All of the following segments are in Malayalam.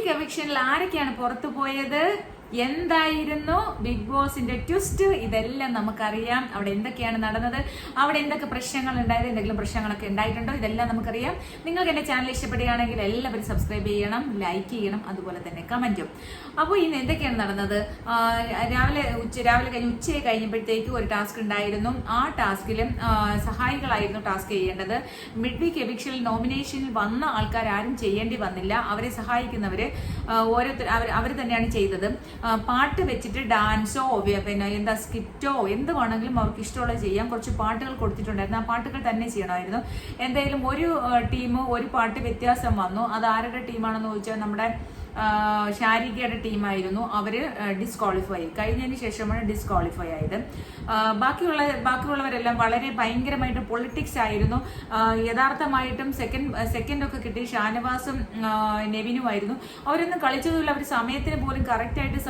വീക്ക് എവിക്ഷനിൽ ആരൊക്കെയാണ് പുറത്തു പോയത്, എന്തായിരുന്നു ബിഗ് ബോസിന്റെ ട്വിസ്റ്റ്, ഇതെല്ലാം നമുക്കറിയാം. അവിടെ എന്തൊക്കെയാണ് നടന്നത്, അവിടെ എന്തൊക്കെ പ്രശ്നങ്ങൾ ഉണ്ടായത്, എന്തെങ്കിലും പ്രശ്നങ്ങളൊക്കെ ഉണ്ടായിട്ടുണ്ടോ, ഇതെല്ലാം നമുക്കറിയാം. നിങ്ങൾക്ക് എന്റെ ചാനൽ ഇഷ്ടപ്പെടുകയാണെങ്കിൽ എല്ലാവരും സബ്സ്ക്രൈബ് ചെയ്യണം, ലൈക്ക് ചെയ്യണം, അതുപോലെ തന്നെ കമന്റും. അപ്പോൾ ഇന്ന് എന്തൊക്കെയാണ് നടന്നത്, രാവിലെ കഴിഞ്ഞ് ഉച്ചയെ കഴിഞ്ഞപ്പോഴത്തേക്ക് ഒരു ടാസ്ക് ഉണ്ടായിരുന്നു. ആ ടാസ്കിലും സഹായികളായിരുന്നു ടാസ്ക് ചെയ്യേണ്ടത്. മിഡ് വീക്ക് എവിക്ഷനിൽ നോമിനേഷനിൽ വന്ന ആൾക്കാർ ആരും ചെയ്യേണ്ടി വന്നില്ല. അവരെ സഹായിക്കുന്നവര് ഓരോരുത്തർ അവർ തന്നെയാണ് ചെയ്തത്. പാട്ട് വെച്ചിട്ട് ഡാൻസോ പിന്നെ എന്താ സ്കിറ്റോ എന്ത് വേണമെങ്കിലും അവർക്ക് ഇഷ്ടമുള്ളത് ചെയ്യാം. കുറച്ച് പാട്ടുകൾ കൊടുത്തിട്ടുണ്ടായിരുന്നു, ആ പാട്ടുകൾ തന്നെ ചെയ്യണമായിരുന്നു. എന്തായാലും ഒരു ടീം ഒരു പാട്ട് വ്യത്യാസം വന്നു. അത് ആരുടെ ടീമാണെന്ന് ചോദിച്ചാൽ നമ്മുടെ ഷാരികയുടെ ടീമായിരുന്നു. അവര് ഡിസ്ക്വാളിഫൈ കഴിഞ്ഞതിന് ശേഷമാണ് ഡിസ്ക്വാളിഫൈ ആയത്. ബാക്കിയുള്ളവരെല്ലാം വളരെ ഭയങ്കരമായിട്ട് പൊളിറ്റിക്സ് ആയിരുന്നു. യഥാർത്ഥമായിട്ടും സെക്കൻഡ് ഒക്കെ കിട്ടി ഷാനവാസും നെവിനുമായിരുന്നു. അവരൊന്നും കളിച്ചതുമില്ല. അവർ സമയത്തിന് പോലും കറക്റ്റായിട്ട്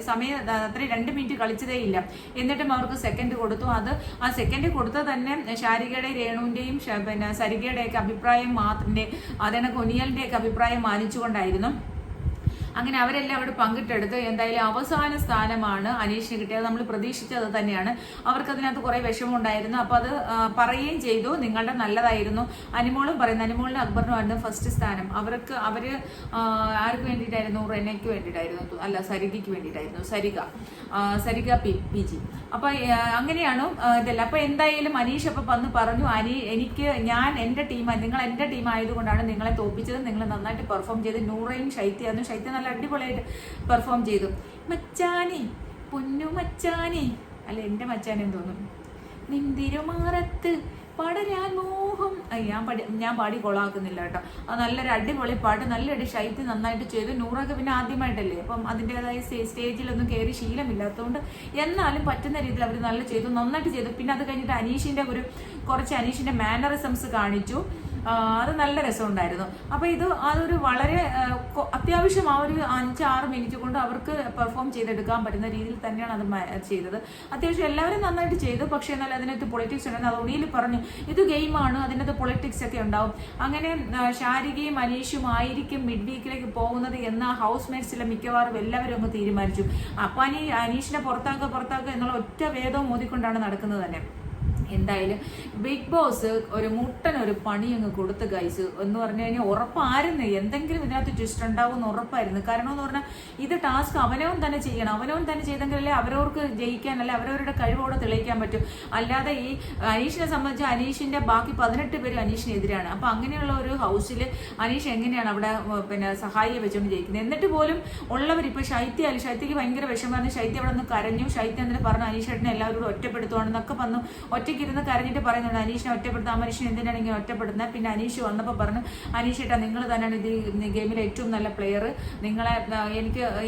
സമയം അത്ര 2 മിനിറ്റ് കളിച്ചതേ ഇല്ല. എന്നിട്ടും അവർക്ക് സെക്കൻഡ് കൊടുത്തു. ആ സെക്കൻഡ് കൊടുത്തത് തന്നെ ഷാരികയുടെയും രേണുവിന്റെയും പിന്നെ സരികയുടെയൊക്കെ അഭിപ്രായം അതെന്നെ കൊനിയലിന്റെയൊക്കെ അഭിപ്രായം മാനിച്ചുകൊണ്ടായിരുന്നു. അങ്ങനെ അവരെല്ലാം അവിടെ പങ്കിട്ടെടുത്ത് എന്തായാലും അവസാന സ്ഥാനമാണ് അനീഷിന് കിട്ടിയത്. നമ്മൾ പ്രതീക്ഷിച്ചത് തന്നെയാണ്. അവർക്ക് അതിനകത്ത് കുറെ വിഷമം ഉണ്ടായിരുന്നു. അപ്പൊ അത് പറയുകയും ചെയ്തു, നിങ്ങളുടെ നല്ലതായിരുന്നു. അനിമോളും പറയുന്നു, അനിമോളിന് അക്ബറിനുമായിരുന്നു ഫസ്റ്റ് സ്ഥാനം. അവർക്ക് ആർക്ക് വേണ്ടിയിട്ടായിരുന്നു, റെനയ്ക്ക് വേണ്ടിയിട്ടായിരുന്നു, അല്ല സരികയ്ക്ക് വേണ്ടിയിട്ടായിരുന്നു, സരിക PG. അപ്പൊ അങ്ങനെയാണ് ഇതല്ല. അപ്പൊ എന്തായാലും അനീഷ് അപ്പൊ വന്ന് പറഞ്ഞു, ഞാൻ എന്റെ ടീമാണ്, നിങ്ങൾ എന്റെ ടീം ആയതുകൊണ്ടാണ് നിങ്ങളെ തോപ്പിച്ചത്. നിങ്ങൾ നന്നായിട്ട് പെർഫോം ചെയ്ത്. നൂറയും ശൈത്യായിരുന്നു. ശൈത്യ നല്ല അടിപൊളിയായിട്ട് പെർഫോം ചെയ്തു. മച്ചാനി പൊന്നു മച്ചാനി, അല്ല എന്റെ മച്ചാനെന്ന് തോന്നുന്നു. നിന്തിരുമാറത്ത് പടരാൻ മോഹം. ഞാൻ പാടി കൊളാക്കുന്നില്ല കേട്ടോ. അത് നല്ലൊരു അടിപൊളി പാട്ട്, നല്ലൊരു ശൈത്യം നന്നായിട്ട് ചെയ്തു. നൂറൊക്കെ പിന്നെ ആദ്യമായിട്ടല്ലേ, അപ്പം അതിൻ്റെതായ സ്റ്റേജിലൊന്നും കയറി ശീലമില്ലാത്തതുകൊണ്ട് എന്നാലും പറ്റുന്ന രീതിയിൽ അവർ നല്ല ചെയ്തു, നന്നായിട്ട് ചെയ്തു. പിന്നെ അത് കഴിഞ്ഞിട്ട് കുറച്ച് അനീഷിന്റെ മാനറിസംസ് കാണിച്ചു. അത് നല്ല രസമുണ്ടായിരുന്നു. അപ്പൊ അതൊരു വളരെ അത്യാവശ്യം ആ ഒരു 5-6 മിനിറ്റ് കൊണ്ട് അവർക്ക് പെർഫോം ചെയ്തെടുക്കാൻ പറ്റുന്ന രീതിയിൽ തന്നെയാണ് അത് ചെയ്തത്. അത്യാവശ്യം എല്ലാവരും നന്നായിട്ട് ചെയ്തു. പക്ഷെ എന്നാൽ അതിനകത്ത് പൊളിറ്റിക്സ് ഉണ്ടായിരുന്നു. അത് ഉണിയിൽ പറഞ്ഞു, ഇത് ഗെയിമാണ്, അതിനകത്ത് പൊളിറ്റിക്സ് ഒക്കെ ഉണ്ടാവും. അങ്ങനെ ഷാരികയും അനീഷും ആയിരിക്കും മിഡ് വീക്കിലേക്ക് പോകുന്നത് എന്ന് ഹൗസ് മേറ്റ്സിലെ മിക്കവാറും എല്ലാവരും അങ്ങ് തീരുമാനിച്ചു. അപ്പൊ അനീഷിനെ പുറത്താക്കുക എന്നുള്ള ഒറ്റ വേദവും മോദിക്കൊണ്ടാണ് നടക്കുന്നത് തന്നെ. എന്തായാലും ബിഗ് ബോസ് ഒരു പണി അങ്ങ് കൊടുത്ത് ഗൈസ് എന്ന് പറഞ്ഞു കഴിഞ്ഞാൽ ഉറപ്പായിരുന്നു എന്തെങ്കിലും ഇതിനകത്ത് ട്വിസ്റ്റ് ഉണ്ടാവും എന്ന് ഉറപ്പായിരുന്നു. കാരണം എന്ന് പറഞ്ഞാൽ ഇത് ടാസ്ക് അവനവൻ തന്നെ ചെയ്യണം. അവനവൻ തന്നെ ചെയ്തെങ്കിലല്ലേ അവരവർക്ക് ജയിക്കാൻ, അല്ലെ അവരവരുടെ കഴിവോടെ തെളിയിക്കാൻ പറ്റും. അല്ലാതെ ഈ അനീഷിനെ സംബന്ധിച്ച് അനീഷിന്റെ ബാക്കി 18 പേരും അനീഷിനെതിരാണ്. അപ്പൊ അങ്ങനെയുള്ള ഒരു ഹൗസിൽ അനീഷ് എങ്ങനെയാണ് അവിടെ പിന്നെ സഹായിയെ വെച്ചുകൊണ്ട് ജയിക്കുന്നത്? എന്നിട്ട് പോലും ഉള്ളവർ ഇപ്പൊ ശൈത്യക്ക് ഭയങ്കര വിഷമമായിരുന്നു. ശൈത്യ അവിടെ നിന്ന് കരഞ്ഞു. ശൈത്യ എന്നിട്ട് പറഞ്ഞു അനീഷേട്ടനെ എല്ലാവരോടും ഒറ്റപ്പെടുത്തുവാണെന്നൊക്കെ പറഞ്ഞു. ഒറ്റയ്ക്കിരുന്ന് കരഞ്ഞിട്ട് പറയുന്നുണ്ട് അനീഷിനെ ഒറ്റപ്പെടുത്താൻ. മനുഷ്യൻ എന്തിനാണ് ഇങ്ങനെ ഒറ്റപ്പെടുന്നത്? പിന്നെ അനീഷ് വന്നപ്പോൾ പറഞ്ഞു, അനീഷ് ചേട്ടാ നിങ്ങൾ തന്നെയാണ് ഇത് ഗെയിമിലെ ഏറ്റവും നല്ല പ്ലെയർ, നിങ്ങളെ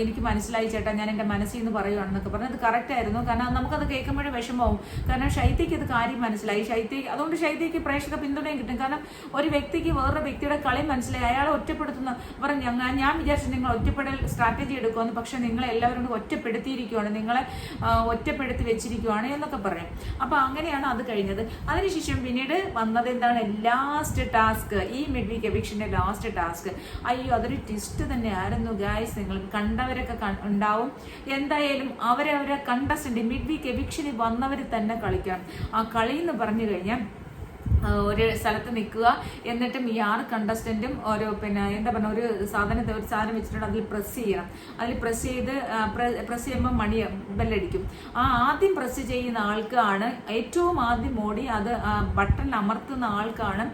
എനിക്ക് മനസ്സിലായി ചേട്ടാ, ഞാൻ എൻ്റെ മനസ്സിൽ നിന്ന് പറയുവാണെന്നൊക്കെ പറഞ്ഞു. അത് കറക്റ്റ് ആയിരുന്നു. കാരണം നമുക്കത് കേൾക്കുമ്പോഴും വിഷമവും. കാരണം ശൈത്യക്ക് ഇത് കാര്യം മനസ്സിലായി. അതുകൊണ്ട് ശൈത്യക്ക് പ്രേക്ഷക പിന്തുണയും കിട്ടും. കാരണം ഒരു വ്യക്തിക്ക് വേറൊരു വ്യക്തിയുടെ കളി മനസ്സിലായി, അയാളെ ഒറ്റപ്പെടുത്തുന്ന പറഞ്ഞു. ഞാൻ വിചാരിച്ചു നിങ്ങൾ ഒറ്റപ്പെടൽ സ്ട്രാറ്റജി എടുക്കുമെന്ന്, പക്ഷെ നിങ്ങളെ എല്ലാവരും ഒറ്റപ്പെടുത്തിയിരിക്കുവാണ്, നിങ്ങളെ ഒറ്റപ്പെടുത്തി വെച്ചിരിക്കുവാണ് എന്നൊക്കെ പറഞ്ഞു. അപ്പൊ അങ്ങനെയാണ് അത് കഴിഞ്ഞത്. അതിനുശേഷം പിന്നീട് വന്നത് എന്താണ്, ലാസ്റ്റ് ടാസ്ക്, ഈ മിഡ് വീക്ക് എവിക്ഷന്റെ ലാസ്റ്റ് ടാസ്ക്. അയ്യോ അതൊരു ട്വിസ്റ്റ് തന്നെ ആയിരുന്നു ഗായ്സ്. നിങ്ങൾ കണ്ടവരൊക്കെ ഉണ്ടാവും. എന്തായാലും അവരവരെ കണ്ടസ്റ്റന്റ് മിഡ് വീക്ക് എവിക്ഷനിൽ വന്നവർ തന്നെ കളിക്കണം. ആ കളി എന്ന് പറഞ്ഞു കഴിഞ്ഞാൽ ഒരു സ്ഥലത്ത് നിൽക്കുക, എന്നിട്ടും ഈ 6 കണ്ടസ്റ്റന്റും ഒരു എന്താ പറയുക ഒരു സാധനം വെച്ചിട്ടുണ്ട്, അതിൽ പ്രസ് ചെയ്യണം. അതിൽ പ്രസ് ചെയ്യുമ്പോൾ മണി ബെല്ലടിക്കും. ആദ്യം പ്രസ് ചെയ്യുന്ന ആൾക്കാണ് ഏറ്റവും ആദ്യം ഓടി അത് ബട്ടൺ അമർത്തുന്ന ആൾക്കാണ്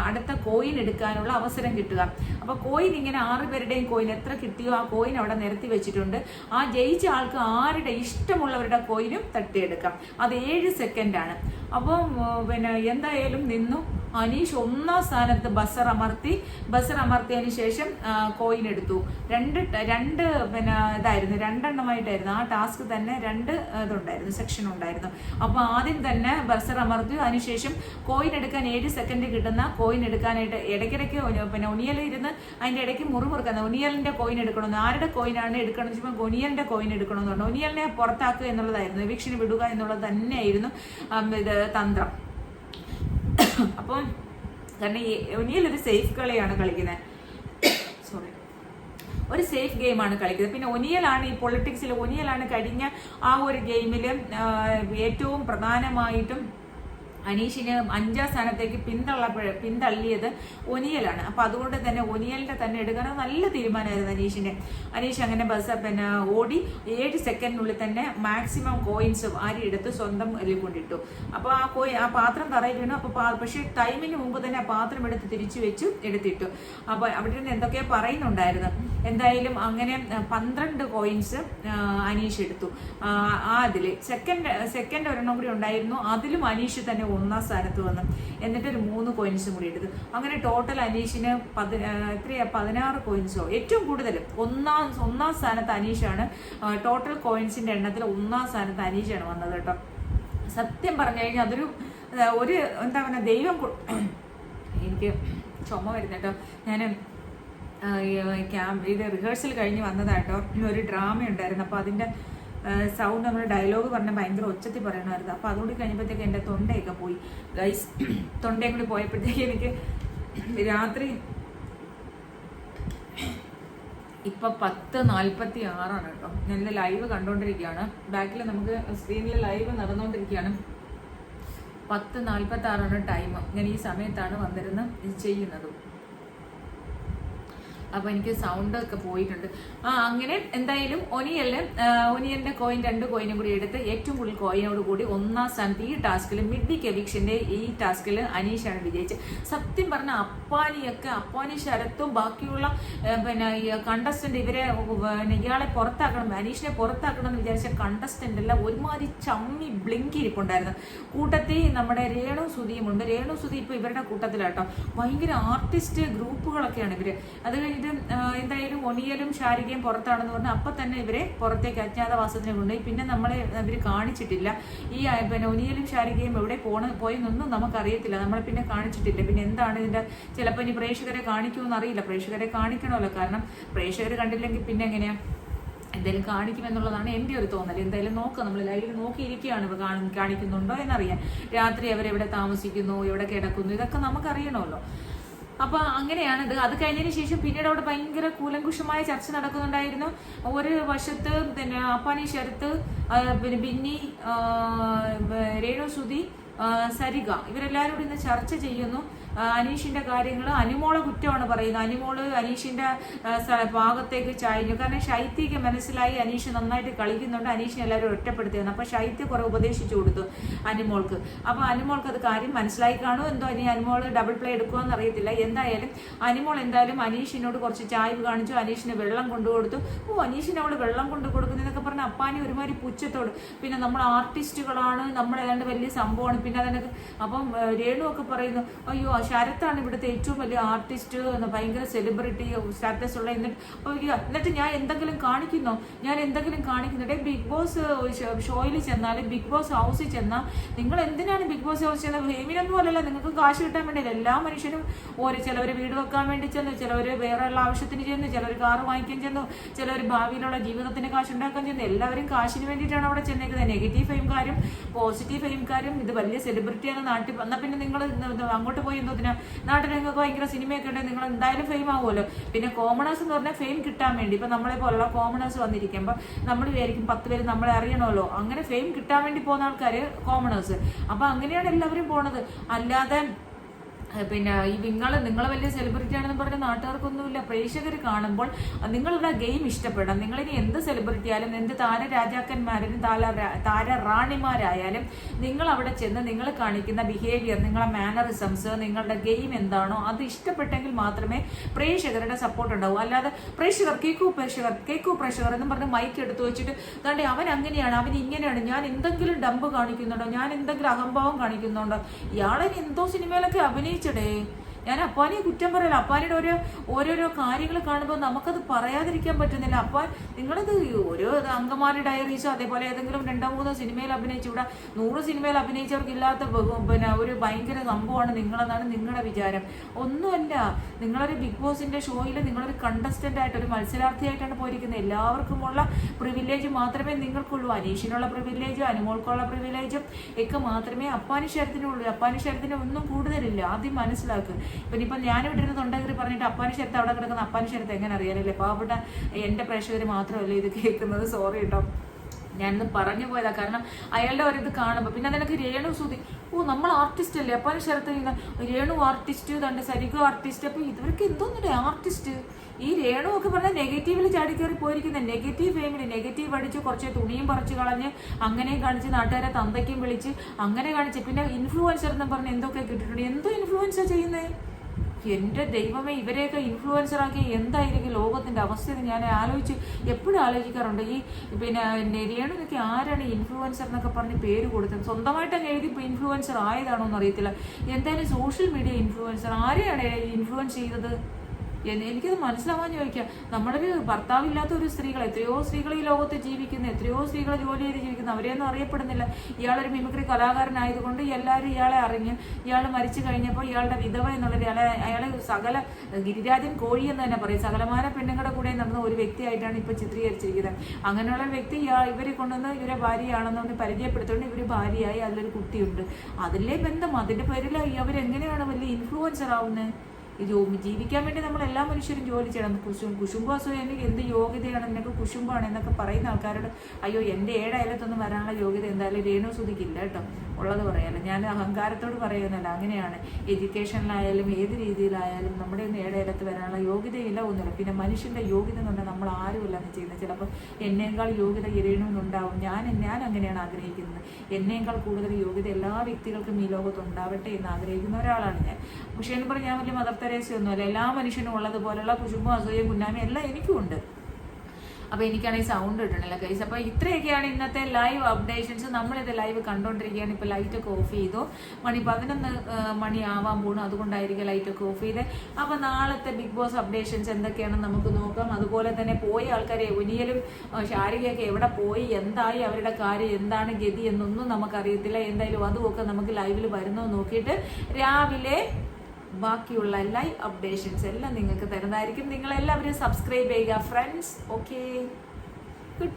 അടുത്ത കോയിൻ എടുക്കാനുള്ള അവസരം കിട്ടുക. അപ്പൊ കോയിൻ ഇങ്ങനെ 6 പേരുടെയും കോയിൻ എത്ര കിട്ടിയോ ആ കോയിൻ അവിടെ നിരത്തി വെച്ചിട്ടുണ്ട്. ആ ജയിച്ച ആൾക്ക് ആരുടെ ഇഷ്ടമുള്ളവരുടെ കോയിനും തട്ടിയെടുക്കാം. അത് 7 സെക്കൻഡാണ്. അപ്പം എന്തായാലും നിന്നു. അനീഷ് 1ാം സ്ഥാനത്ത് ബസർ അമർത്തിയതിനു ശേഷം കോയിൻ എടുത്തു. രണ്ട് ഇതായിരുന്നു, 2 എണ്ണമായിട്ടായിരുന്നു ആ ടാസ്ക് തന്നെ. 2 ഇതുണ്ടായിരുന്നു, സെക്ഷൻ ഉണ്ടായിരുന്നു. അപ്പൊ ആദ്യം തന്നെ ബസർ അമർത്തി, അതിനുശേഷം കോയിൻ എടുക്കാൻ 7 സെക്കൻഡ് കിട്ടുന്ന കോയിൻ എടുക്കാനായിട്ട് ഇടയ്ക്കിടയ്ക്ക് ഉണിയൽ ഇരുന്ന് അതിന്റെ ഇടയ്ക്ക് മുറുമുറുക്കുന്നത്. ഉണിയലിന്റെ കോയിൻ എടുക്കണമെന്ന്, ആരുടെ കോയിനാണ് എടുക്കണം എന്ന് വെച്ചാൽ ഉണിയലിന്റെ കോയിൻ എടുക്കണമെന്ന് പറഞ്ഞു. ഉണിയലിനെ പുറത്താക്കുക എന്നുള്ളതായിരുന്നു, എവിക്ഷന് വിടുക എന്നുള്ളത് തന്നെയായിരുന്നു തന്ത്രം. അപ്പം കാരണം ഉനിയൽ ഒരു സേഫ് കളിയാണ് കളിക്കുന്നത്. സോറി. ഒരു സേഫ് ഗെയിമാണ് കളിക്കുന്നത്. പിന്നെ ഒനിയലാണ് ഈ പൊളിറ്റിക്സിൽ ഒനിയലാണ് കഴിഞ്ഞ ആ ഒരു ഗെയിമിൽ ഏറ്റവും പ്രധാനമായിട്ടും അനീഷിന് 5ാം സ്ഥാനത്തേക്ക് പിന്തള്ളിയത് ഒനിയലാണ്. അപ്പൊ അതുകൊണ്ട് തന്നെ ഒനിയലിന്റെ തന്നെ എടുക്കാൻ നല്ല തീരുമാനമായിരുന്നു അനീഷ് അങ്ങനെ ഓടി 7 സെക്കൻഡിനുള്ളിൽ തന്നെ മാക്സിമം കോയിൻസ് എടുത്ത് സ്വന്തം കൊണ്ടിട്ടു. അപ്പൊ ആ പാത്രം തറയിൽ വീണു. അപ്പൊ പക്ഷെ ടൈമിന് മുമ്പ് തന്നെ ആ പാത്രം എടുത്ത് തിരിച്ചു വെച്ചു എടുത്തിട്ടു. അപ്പൊ അവിടെ നിന്ന് എന്തൊക്കെയോ പറയുന്നുണ്ടായിരുന്നു. എന്തായാലും അങ്ങനെ 12 കോയിൻസ് അനീഷ് എടുത്തു. അതില് സെക്കൻഡ് ഒരെണ്ണം കൂടി ഉണ്ടായിരുന്നു. അതിലും അനീഷ് തന്നെ 1ാം സ്ഥാനത്ത് വന്നു. എന്നിട്ടൊരു 3 കോയിൻസും കൂടി എടുത്തു. അങ്ങനെ ടോട്ടൽ അനീഷിന് 16 കോയിൻസോ ഏറ്റവും കൂടുതൽ ഒന്നാം സ്ഥാനത്ത് അനീഷാണ്. ടോട്ടൽ കോയിൻസിന്റെ എണ്ണത്തിൽ 1ാം സ്ഥാനത്ത് അനീഷാണ് വന്നത് കേട്ടോ. സത്യം പറഞ്ഞു കഴിഞ്ഞാൽ അതൊരു എന്താ പറയുക ദൈവം എനിക്ക് ചുമ വരുന്ന കേട്ടോ. ഞാൻ ഇത് റിഹേഴ്സൽ കഴിഞ്ഞ് വന്നതാട്ടോ. ഒരു ഡ്രാമ ഉണ്ടായിരുന്നു. അപ്പോൾ അതിൻ്റെ സൗണ്ട് നമ്മൾ ഡയലോഗ് പറഞ്ഞാൽ ഭയങ്കര ഒച്ചത്തിൽ പറയണമായിരുന്നു. അപ്പോൾ അതുകൂടി കഴിഞ്ഞപ്പോഴത്തേക്ക് എൻ്റെ തൊണ്ടയൊക്കെ പോയി ഗൈസ്. തൊണ്ടയും കൂടി പോയപ്പോഴത്തേക്ക് എനിക്ക് രാത്രി ഇപ്പം 10:46 കേട്ടോ. ഞാൻ ലൈവ് കണ്ടുകൊണ്ടിരിക്കുകയാണ്. ബാക്കിൽ നമുക്ക് സ്ക്രീനിൽ ലൈവ് നടന്നുകൊണ്ടിരിക്കുകയാണ്. 10:46 ടൈം. ഞാൻ ഈ സമയത്താണ് വന്നിരുന്ന് ചെയ്യുന്നത്. അപ്പോൾ എനിക്ക് സൗണ്ട് ഒക്കെ പോയിട്ടുണ്ട്. അങ്ങനെ എന്തായാലും ഒനിയലിന്റെ കോയിൻ 2 കോയിനും കൂടി എടുത്ത് ഏറ്റവും കൂടുതൽ കോയിനോട് കൂടി 1ാം സ്ഥാനത്ത് ഈ ടാസ്കിൽ മിഡ് വീക്ക് എവിക്ഷന്റെ ഈ ടാസ്കിൽ അനീഷാണ് വിജയിച്ചത്. സത്യം പറഞ്ഞ അപ്പാനി ശരത്തും ബാക്കിയുള്ള കണ്ടസ്റ്റന്റ് ഇയാളെ പുറത്താക്കണം, അനീഷിനെ പുറത്താക്കണം എന്ന് വിചാരിച്ച കണ്ടസ്റ്റന്റ് എല്ലാം ഒരുമാതിരി ചമ്മി ബ്ലിങ്കി ഇരിപ്പുണ്ടായിരുന്നു. കൂട്ടത്തിൽ നമ്മുടെ രേണു സുധിയുമുണ്ട്. രേണു സുധി ഇപ്പൊ ഇവരുടെ കൂട്ടത്തിലാട്ടോ. ഭയങ്കര ആർട്ടിസ്റ്റ് ഗ്രൂപ്പുകളൊക്കെയാണ് ഇവര്. അത് കഴിഞ്ഞിട്ട് എന്തായാലും ഒനിയലും ശാരികയും പുറത്താണെന്ന് പറഞ്ഞാൽ അപ്പൊ തന്നെ ഇവരെ പുറത്തേക്ക് അജ്ഞാതവാസത്തിന് കൊണ്ടുപോയി. പിന്നെ നമ്മളെ ഇവര് കാണിച്ചിട്ടില്ല. ഈ ഒനിയലും ശാരികയും എവിടെ പോയെന്നൊന്നും നമുക്കറിയത്തില്ല. നമ്മളെ പിന്നെ കാണിച്ചിട്ടില്ല. പിന്നെ എന്താണ് ഇതിന്റെ ചിലപ്പോൾ ഇനി പ്രേക്ഷകരെ കാണിക്കുമെന്ന് അറിയില്ല. പ്രേക്ഷകരെ കാണിക്കണമല്ലോ. കാരണം പ്രേക്ഷകർ കണ്ടില്ലെങ്കിൽ പിന്നെ എങ്ങനെയാ എന്തായാലും കാണിക്കുമെന്നുള്ളതാണ് എൻ്റെ ഒരു തോന്നൽ. എന്തായാലും നോക്കാം, നമ്മൾ ലൈവിൽ നോക്കിയിരിക്കുകയാണ് ഇവ കാണിക്കുന്നുണ്ടോ എന്നറിയാൻ. രാത്രി അവരെവിടെ താമസിക്കുന്നു, എവിടെ കിടക്കുന്നു, ഇതൊക്കെ നമുക്കറിയണമല്ലോ. അപ്പൊ അങ്ങനെയാണിത്. അത് കഴിഞ്ഞതിന് ശേഷം പിന്നീട് അവിടെ ഭയങ്കര കൂലങ്കുഷമായ ചർച്ച നടക്കുന്നുണ്ടായിരുന്നു. ഒരു വശത്ത് പിന്നെ അപ്പാനി ശരത്ത്, പിന്നെ ബിന്നി, രേണു സുധി, സരിക ഇവരെല്ലാവരും കൂടി ഇന്ന് ചർച്ച ചെയ്യുന്നു അനീഷിന്റെ കാര്യങ്ങൾ. അനുമോളെ കുറ്റമാണ് പറയുന്നത്. അനുമോള് അനീഷിന്റെ ഭാഗത്തേക്ക് ചായഞ്ഞു. കാരണം ശൈത്യക്ക് മനസ്സിലായി അനീഷ് നന്നായിട്ട് കളിക്കുന്നുണ്ട്, അനീഷിനെ എല്ലാവരും ഒറ്റപ്പെടുത്തിയെന്ന്. അപ്പൊ ശൈത്യ കുറെ ഉപദേശിച്ചു കൊടുത്തു അനുമോൾക്ക്. അപ്പൊ അനുമോൾക്ക് അത് കാര്യം മനസ്സിലായി കാണുമോ എന്തോ. ഇനി അനുമോള് ഡബിൾ പ്ലേ എടുക്കുമെന്ന് അറിയത്തില്ല. എന്തായാലും അനുമോൾ എന്തായാലും അനീഷിനോട് കുറച്ച് ചായ്വ് കാണിച്ചു. അനീഷിന് വെള്ളം കൊണ്ടുകൊടുത്തു. അനീഷിന് അവള് വെള്ളം കൊണ്ടു കൊടുക്കുന്നതൊക്കെ പറഞ്ഞ അപ്പാനി ഒരുമാതിരി പുച്ഛത്തോട്. പിന്നെ നമ്മൾ ആർട്ടിസ്റ്റുകളാണ്, നമ്മൾ ഏതാണ്ട് വലിയ സംഭവമാണ്. പിന്നെ അതിനൊക്കെ അപ്പം രേണു ഒക്കെ പറയുന്നു, അയ്യോ ശരത്താണ് ഇവിടുത്തെ ഏറ്റവും വലിയ ആർട്ടിസ്റ്റ്, ഭയങ്കര സെലിബ്രിറ്റി സ്റ്റാറ്റസ് ഉള്ള. എന്നിട്ട് ഞാൻ എന്തെങ്കിലും കാണിക്കുന്നുണ്ടേ. ബിഗ് ബോസ് ഷോയിൽ ചെന്നാൽ, ബിഗ് ബോസ് ഹൗസിൽ ചെന്നാൽ നിങ്ങൾ എന്തിനാണ് ബിഗ് ബോസ് ഹൗസ് ചെന്നാൽ? ഫെയിമിനൊന്നും അല്ലല്ലോ, നിങ്ങൾക്ക് കാശ് കിട്ടാൻ വേണ്ടിയില്ല. എല്ലാ മനുഷ്യരും ചിലവർ വീട് വെക്കാൻ വേണ്ടി ചെന്നു, ചിലവർ വേറെയുള്ള ആവശ്യത്തിന് ചെന്നു, ചിലവർ കാറ് വാങ്ങിക്കാൻ ചെന്നു, ചിലവർ ഭാവിയിലുള്ള ജീവിതത്തിന് കാശ് ഉണ്ടാക്കാൻ ചെന്നു. എല്ലാവരും കാശിന് വേണ്ടിയിട്ടാണ് അവിടെ ചെന്നേക്കുന്നത്. നെഗറ്റീവ് ഫെയിംകാരും പോസിറ്റീവ് ഫെയിംകാരും ഇത് വലിയ സെലിബ്രിറ്റിയാണ് നാട്ടിൽ. എന്നാൽ പിന്നെ നിങ്ങൾ അങ്ങോട്ട് പോയി എന്തോ നാട്ടിൽ നിങ്ങൾക്ക് ഭയങ്കര സിനിമയൊക്കെ ഉണ്ടെങ്കിൽ നിങ്ങൾ എന്തായാലും ഫെയിം ആവുമല്ലോ. പിന്നെ കോമണേഴ്സ് എന്ന് പറഞ്ഞാൽ ഫെയിം കിട്ടാൻ വേണ്ടി ഇപ്പൊ നമ്മളെ പോലുള്ള കോമണേഴ്സ് വന്നിരിക്കുമ്പോൾ നമ്മൾ വിചാരിക്കും 10 പേര് നമ്മളെ അറിയണമല്ലോ. അങ്ങനെ ഫെയിം കിട്ടാൻ വേണ്ടി പോകുന്ന ആൾക്കാര് കോമണേഴ്സ്. അപ്പൊ അങ്ങനെയാണ് എല്ലാവരും പോണത്. അല്ലാതെ പിന്നെ ഈ നിങ്ങളെ വലിയ സെലിബ്രിറ്റി ആണെന്ന് പറഞ്ഞ നാട്ടുകാർക്കൊന്നുമില്ല. പ്രേക്ഷകർ കാണുമ്പോൾ നിങ്ങളുടെ ഗെയിം ഇഷ്ടപ്പെടാം. നിങ്ങളിനി എന്ത് സെലിബ്രിറ്റി ആയാലും, എന്ത് താരരാജാക്കന്മാരും താരറാണിമാരായാലും നിങ്ങൾ അവിടെ ചെന്ന് നിങ്ങൾ കാണിക്കുന്ന ബിഹേവിയർ, നിങ്ങളെ മാനറിസംസ്, നിങ്ങളുടെ ഗെയിം എന്താണോ അത് ഇഷ്ടപ്പെട്ടെങ്കിൽ മാത്രമേ പ്രേക്ഷകരുടെ സപ്പോർട്ട് ഉണ്ടാവൂ. അല്ലാതെ പ്രേക്ഷകർ കേക്കു പ്രേക്ഷകർ എന്നും പറഞ്ഞ് മൈക്ക് എടുത്തു വെച്ചിട്ട് ദാണ്ടെ അവൻ അങ്ങനെയാണ്, അവൻ ഇങ്ങനെയാണ്, ഞാൻ എന്തെങ്കിലും ഡംബ് കാണിക്കുന്നുണ്ടോ, ഞാൻ എന്തെങ്കിലും അഹംഭാവം കാണിക്കുന്നുണ്ടോ, ഇയാളെ എന്തോ സിനിമയിലൊക്കെ അഭിനയിച്ചടേ. ഞാൻ അപ്പാനിയെ കുറ്റം പറയല. അപ്പാനിയുടെ ഓരോരോ കാര്യങ്ങൾ കാണുമ്പോൾ നമുക്കത് പറയാതിരിക്കാൻ പറ്റുന്നില്ല. അപ്പാൻ നിങ്ങളിത് ഓരോ അങ്കമാലി ഡയറീസോ അതേപോലെ ഏതെങ്കിലും 2-3 സിനിമയിൽ അഭിനയിച്ചു, ഇവിടെ 100 സിനിമയിൽ അഭിനയിച്ചവർക്കില്ലാത്ത പിന്നെ ഒരു ഭയങ്കര സംഭവമാണ് നിങ്ങളെന്നാണ് നിങ്ങളുടെ വിചാരം. ഒന്നുമല്ല. നിങ്ങളൊരു ബിഗ് ബോസിന്റെ ഷോയിൽ നിങ്ങളൊരു കണ്ടസ്റ്റന്റ് ആയിട്ട്, ഒരു മത്സരാർത്ഥിയായിട്ടാണ് പോയിരിക്കുന്നത്. എല്ലാവർക്കുമുള്ള പ്രിവിലേജ് മാത്രമേ നിങ്ങൾക്കുള്ളൂ. അനീഷിനുള്ള പ്രിവിലേജും അനുമോൾക്കുള്ള പ്രിവിലേജും ഒക്കെ മാത്രമേ അപ്പാനി ശരത്തിനുള്ളൂ. അപ്പാനി ശരത്തിന് ഒന്നും കൂടുതലില്ല. ആദ്യം മനസ്സിലാക്കുക. പിന്നെ ഇപ്പം ഞാനിവിടെ ഇരുന്ന് തൊണ്ടകറി പറഞ്ഞിട്ട് അപ്പാനി ശരത്ത് അവിടെ കിടക്കുന്ന അപ്പാനി ശരത്ത് എങ്ങനെ അറിയാനല്ലേ? പാവപ്പെട്ട എൻ്റെ പ്രേക്ഷകർ മാത്രമല്ലേ ഇത് കേൾക്കുന്നത്. സോറി കേട്ടോ, ഞാനിത് പറഞ്ഞു പോയതാ. കാരണം അയാളുടെ ഒരിത് കാണുമ്പോൾ പിന്നെ അതിനൊക്കെ രേണു സുധി, നമ്മൾ ആർട്ടിസ്റ്റ് അല്ലേ? അപ്പം ശരത്ത് രേണു ആർട്ടിസ്റ്റ്, തൻ്റെ സരിക ആർട്ടിസ്റ്റ്. അപ്പോൾ ഇവർക്ക് എന്തോന്നില്ലേ ആർട്ടിസ്റ്റ്? ഈ രേണു ഒക്കെ പറഞ്ഞാൽ നെഗറ്റീവിൽ ചാടിക്കയറി പോയിരിക്കുന്ന നെഗറ്റീവ് ഫേമിലി, നെഗറ്റീവ് അടിച്ച് കുറച്ച് തുണിയും പറിച്ച് കളഞ്ഞ് അങ്ങനെയും കാണിച്ച് നാട്ടുകാരെ തന്തയ്ക്കും വിളിച്ച് അങ്ങനെ കാണിച്ച് പിന്നെ ഇൻഫ്ലുവൻസർ എന്ന് പറഞ്ഞ് എന്തൊക്കെ കിട്ടിയിട്ടുണ്ട്. എന്തോ ഇൻഫ്ലുവൻസർ ചെയ്യുന്നത്? എൻ്റെ ദൈവമേ, ഇവരെയൊക്കെ ഇൻഫ്ലുവൻസറാക്കി എന്തായിരിക്കും ലോകത്തിൻ്റെ അവസ്ഥ എന്ന് ഞാൻ എപ്പോഴും ആലോചിക്കാറുണ്ട്. ഈ പിന്നെ രേണുവിനൊക്കെ ആരാണ് ഇൻഫ്ലുവൻസർ എന്നൊക്കെ പറഞ്ഞ് പേര് കൊടുത്തത്? സ്വന്തമായിട്ടൊക്കെ എഴുതി ഇൻഫ്ലുവൻസർ ആയതാണോ എന്ന് അറിയത്തില്ല. എന്തായാലും സോഷ്യൽ മീഡിയ ഇൻഫ്ലുവൻസർ ആരെയാണ് ഇൻഫ്ലുവൻസ് ചെയ്തത്? എനിക്കത് മനസ്സിലാവാൻ ചോദിക്കാം. നമ്മുടെ ഒരു ഭർത്താവില്ലാത്ത ഒരു സ്ത്രീകൾ, എത്രയോ സ്ത്രീകൾ ഈ ലോകത്ത് ജീവിക്കുന്നു, എത്രയോ സ്ത്രീകൾ ജോലി ചെയ്ത് ജീവിക്കുന്നു, അവരെയൊന്നും അറിയപ്പെടുന്നില്ല. ഇയാളൊരു മിമിക്രി കലാകാരനായതുകൊണ്ട് എല്ലാവരും ഇയാളെ അറിഞ്ഞ്, ഇയാൾ മരിച്ചു കഴിഞ്ഞപ്പോൾ ഇയാളുടെ വിധവ എന്നുള്ളത് അയാൾ സകല ഗിരിരാജൻ കോഴി എന്ന് തന്നെ പറയും, സകലമാന പെണ്ണുങ്ങളുടെ കൂടെ നടന്ന ഒരു വ്യക്തിയായിട്ടാണ് ഇപ്പോൾ ചിത്രീകരിച്ചിരിക്കുന്നത്. അങ്ങനെയുള്ള വ്യക്തി ഇവരെ കൊണ്ടുവന്ന് ഇവരെ ഭാര്യയാണെന്ന് പരിചയപ്പെടുത്തുകൊണ്ട് ഇവർ ഭാര്യയായി, അതിലൊരു കുട്ടിയുണ്ട്. അതിലെ ബന്ധം, അതിൻ്റെ പേരിൽ അവരെങ്ങനെയാണ് വലിയ ഇൻഫ്ലുവൻസർ ആവുന്നത്? ജീവിക്കാൻ വേണ്ടി നമ്മൾ എല്ലാ മനുഷ്യരും ജോലി ചെയ്യണം. കുശുമ്പ് അസൂയക്ക് എന്ത് യോഗ്യതയാണ്, നിനക്ക് കുശുമ്പാണ് എന്നൊക്കെ പറയുന്ന ആൾക്കാരോട് അയ്യോ, എൻ്റെ 7 അയലത്തൊന്നും വരാനുള്ള യോഗ്യത എന്തായാലും രേണു സുധിക്കില്ല കേട്ടോ. ഉള്ളത് പറയാലോ, ഞാൻ അഹങ്കാരത്തോട് പറയുന്നല്ല, അങ്ങനെയാണ്. എഡ്യൂക്കേഷനിലായാലും ഏത് രീതിയിലായാലും നമ്മുടെ ഒന്നും 7 അയലത്ത് വരാനുള്ള യോഗ്യതയില്ല, ഒന്നുമില്ല. പിന്നെ മനുഷ്യൻ്റെ യോഗ്യത എന്ന് പറഞ്ഞാൽ നമ്മൾ ആരുമല്ലാന്ന് ചെയ്യുന്നത്. ചിലപ്പോൾ എന്നേക്കാൾ യോഗ്യത രേണുവിനുണ്ടാവും. ഞാൻ അങ്ങനെയാണ് ആഗ്രഹിക്കുന്നത്. എന്നേക്കാൾ കൂടുതൽ യോഗ്യത എല്ലാ വ്യക്തികൾക്കും ഈ ലോകത്ത് ഉണ്ടാവട്ടെ എന്ന് ആഗ്രഹിക്കുന്ന ഒരാളാണ് ഞാൻ. പക്ഷേ എന്ന് പറഞ്ഞാൽ ഞാൻ വലിയ മദർ തെരേസയൊന്നുമല്ല. എല്ലാ മനുഷ്യനും ഉള്ളതുപോലുള്ള കുശുമ്പും അസൂയയും കുന്നാമയും എല്ലാം എനിക്കും ഉണ്ട്. അപ്പോൾ എനിക്കാണെങ്കിൽ സൗണ്ട് കിട്ടണില്ല ഗൈസ്. അപ്പോൾ ഇത്രയൊക്കെയാണ് ഇന്നത്തെ ലൈവ് അപ്ഡേഷൻസ്. നമ്മളിത് ലൈവ് കണ്ടുകൊണ്ടിരിക്കുകയാണ്. ഇപ്പോൾ ലൈറ്റൊക്കെ ഓഫ് ചെയ്തു. മണി 11 മണി ആവാൻ പോകണം, അതുകൊണ്ടായിരിക്കും ലൈറ്റൊക്കെ ഓഫ് ചെയ്ത്. അപ്പോൾ നാളത്തെ ബിഗ് ബോസ് അപ്ഡേഷൻസ് എന്തൊക്കെയാണെന്ന് നമുക്ക് നോക്കാം. അതുപോലെ തന്നെ പോയ ആൾക്കാരെ ഒനിയലും ശാരികയൊക്കെ എവിടെ പോയി, എന്തായി, അവരുടെ കാര്യം എന്താണ്, ഗതി എന്നൊന്നും നമുക്കറിയത്തില്ല. എന്തായാലും അതുമൊക്കെ നമുക്ക് ലൈവിൽ വരുന്നത് നോക്കിയിട്ട് രാവിലെ ബാക്കിയുള്ള ലൈവ് അപ്ഡേഷൻസ് എല്ലാം നിങ്ങൾക്ക് തരുന്നതായിരിക്കും. നിങ്ങളെല്ലാവരും സബ്സ്ക്രൈബ് ചെയ്യുക ഫ്രണ്ട്സ്. Okay, good.